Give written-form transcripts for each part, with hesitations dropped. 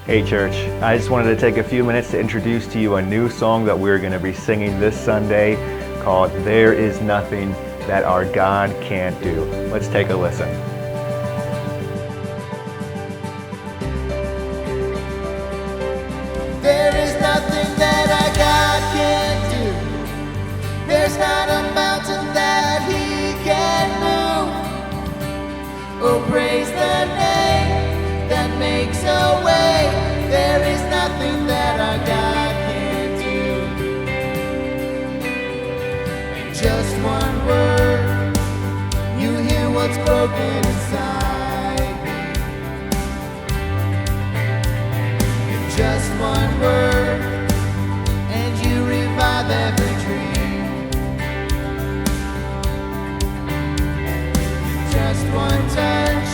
Hey church, I just wanted to take a few minutes to introduce to you a new song that we're going to be singing this Sunday called There Is Nothing That Our God Can't Do. Let's take a listen. There is nothing that our God can't do. There's not a mountain that He can move. Oh, praise the name that makes a way. There is nothing that our God can't do. In just one word, you hear what's broken inside me. In just one word, and you revive every dream. In just one touch,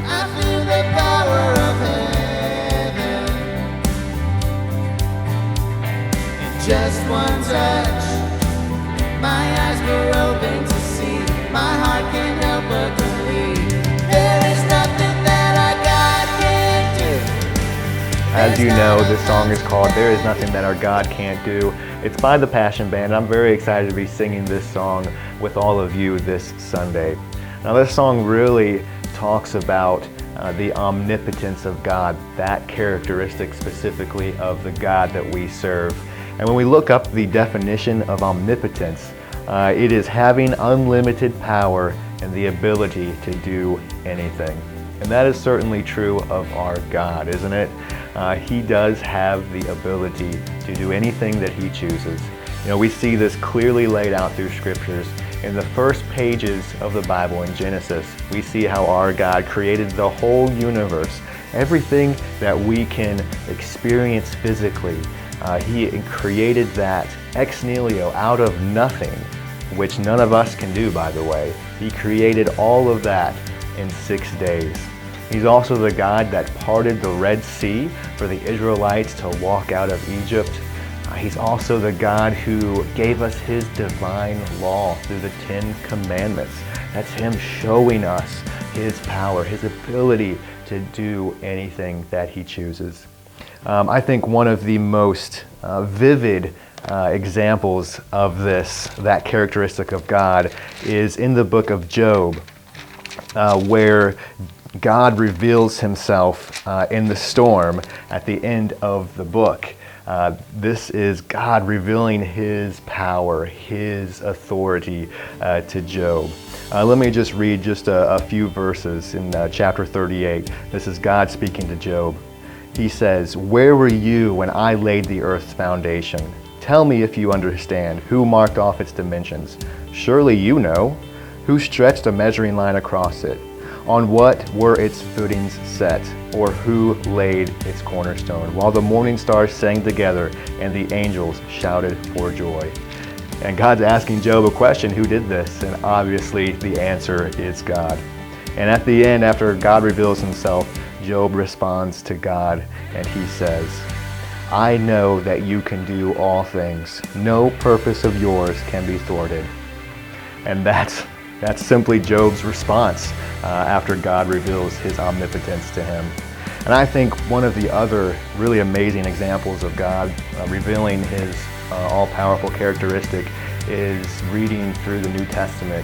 I feel the power of heaven. In just one touch, my eyes were open to see. My heart can't help but believe. There is nothing that our God can't do. As you know, this song is called There Is Nothing That Our God Can't Do. It's by the Passion Band. I'm very excited to be singing this song with all of you this Sunday. Now this song really talks about the omnipotence of God, that characteristic specifically of the God that we serve. And when we look up the definition of omnipotence, it is having unlimited power and the ability to do anything. And that is certainly true of our God, isn't it? He does have the ability to do anything that He chooses. You know, we see this clearly laid out through scriptures. In the first pages of the Bible in Genesis, we see how our God created the whole universe, everything that we can experience physically. He created that ex nihilo, out of nothing, which none of us can do, by the way. He created all of that in 6 days. He's also the God that parted the Red Sea for the Israelites to walk out of Egypt. He's also the God who gave us His divine law through the 10 Commandments. That's Him showing us His power, His ability to do anything that He chooses. I think one of the most vivid examples of that characteristic of God, is in the book of Job, where God reveals Himself in the storm at the end of the book. This is God revealing His power, His authority to Job. Let me just read just a few verses in chapter 38. This is God speaking to Job. He says, "Where were you when I laid the earth's foundation? Tell me if you understand. Who marked off its dimensions? Surely you know. Who stretched a measuring line across it? On what were its footings set? Or who laid its cornerstone? While the morning stars sang together and the angels shouted for joy." And God's asking Job a question, who did this? And obviously the answer is God. And at the end, after God reveals Himself, Job responds to God and he says, "I know that you can do all things. No purpose of yours can be thwarted." And that's simply Job's response after God reveals His omnipotence to him. And I think one of the other really amazing examples of God revealing His all-powerful characteristic is reading through the New Testament,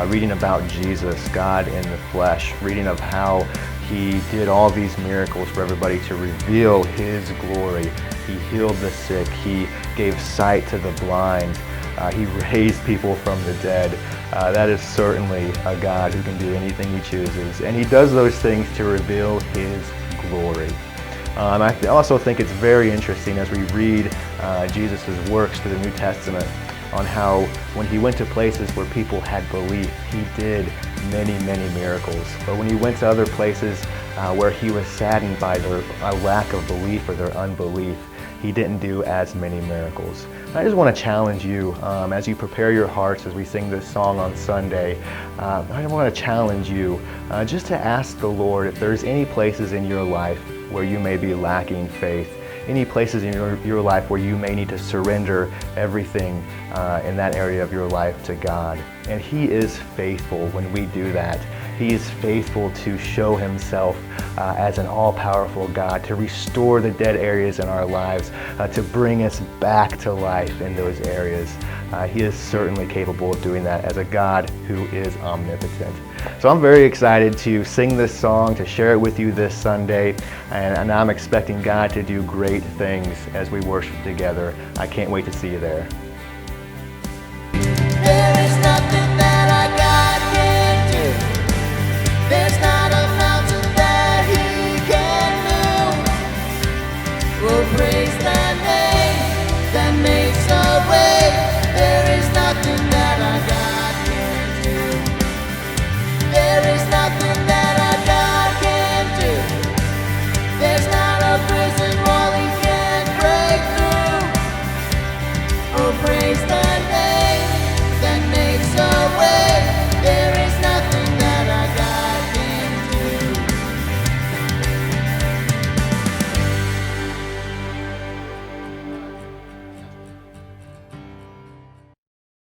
reading about Jesus, God in the flesh, reading of how He did all these miracles for everybody to reveal His glory. He healed the sick. He gave sight to the blind. He raised people from the dead. That is certainly a God who can do anything He chooses. And He does those things to reveal His glory. I also think it's very interesting as we read Jesus' works through the New Testament on how when He went to places where people had belief, He did many, many miracles. But when He went to other places where He was saddened by their lack of belief or their unbelief, He didn't do as many miracles. I just want to challenge you as you prepare your hearts as we sing this song on Sunday. I want to challenge you just to ask the Lord if there's any places in your life where you may be lacking faith, any places in your life where you may need to surrender everything in that area of your life to God. And He is faithful when we do that. He is faithful to show himself as an all-powerful God, to restore the dead areas in our lives, to bring us back to life in those areas. He is certainly capable of doing that as a God who is omnipotent. So I'm very excited to sing this song, to share it with you this Sunday, and I'm expecting God to do great things as we worship together. I can't wait to see you there.